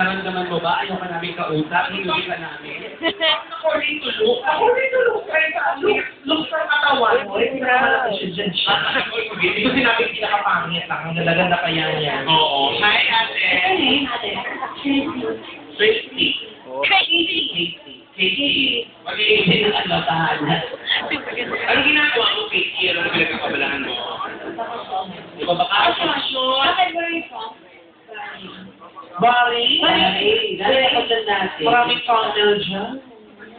Naramdaman mo ba? Ayaw ka namin kausap? Hinuwi ka namin? According to Luke. According to Luke. Luke sa katawan mo. Hindi na malaki siya dyan siya. Ito sinabi pinakapangit lang. Ang ganda kaya niya. Oo. Hi, ate. Tracy. Katie. Mag-iisip na ano, tahanan. Ano ginagawa mo, Katie? Ano na pinagkakabalaan mo? Di ba bakasyon? Bari? Dali ako dyan natin. Maraming funnel dyan.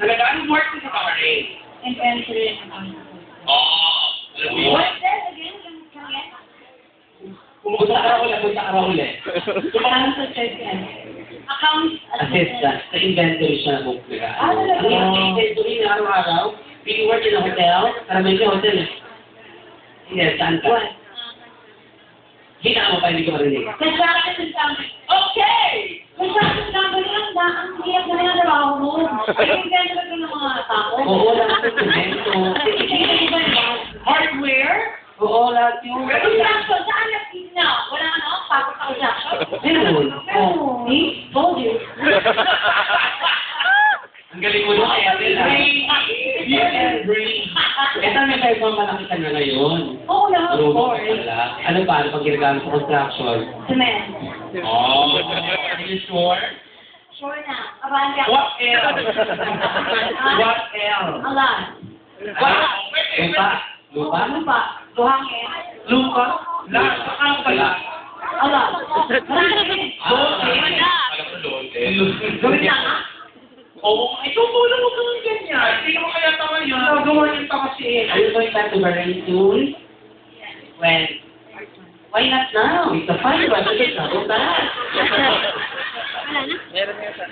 Talaga, anong work mo sa Bari? Oo. Alam mo yun? Pumunta ka raw ulit. Assistant. Sa inventory siya na book nila. Ang inventory na araw-araw, pini-work in a hotel. Karamihan siya hotel eh. Yes, saan ka? Hinaan mo pa, hindi ko marinig. Okay! Construction company lang ba? Ang hirap na yung trabaho mo. Invento lang ng mga tao. Oo, lahat ng semento. Hardware? Oo, lahat yung... Construction, saan na? Wala ano? Pasok sa construction? Meron. Oh, me? Told you. Ang galing mo doon kaya nila. Ito may tayo pang malaki ka na ngayon. Oo na, of Marunong course. ka pala. Ano pa? Ano pang ginagamit sa construction? Cement. Oh, are you sure? Sure na. Abante ako. What else? What else? A lot. Lupa? Lupa? Ano pa? Buhangin. Lupa? Lahat. Saka pala. A lot. Marami. Alam ko doon. Gawin na ka? Oo, ikaw po lang huwag naman ganyan. Hindi mo kaya tama yun. Nagawa niyo pa kasi. Are you going back to Bahrain soon? When? Why not now? It's a fun one. It's a travel back.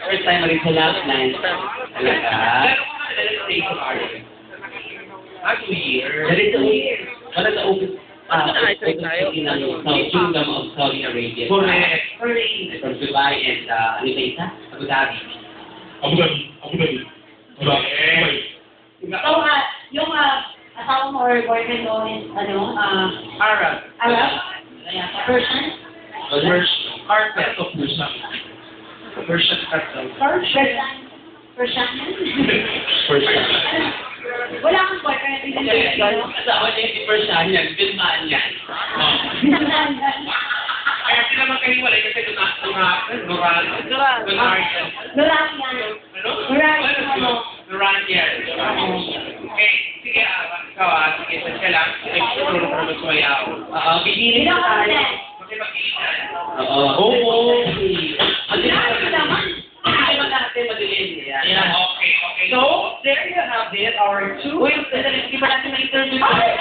First time ulit sa last night. Talaga? Gano'n ko na stay sa Arden? 2 years. That is a year. Wala sa open. Kingdom of Saudi Arabia. Correct. From Dubai and ano ba isa? Abu Dhabi. Abu Dhabi. So, yung asawa mo or boyfriend mo is, Arab. Arab? Persian? Carpet of Persian. Persian carpet. Persian? First time. Wala kang boyfriend. Asawa niya si Persian yan. Bilmaan yan. Kaya sila magkahiwalay kasi Duran. Duranian. Okay, sige, ikaw sige, sa lang. Nagtuturo ko na sumayaw. Bibili na tayo. Makipag-iinan. Oo. Hindi naman natin madilim niya. Okay. So, there you have it, our two. Uy, di ba natin na-interview tayo?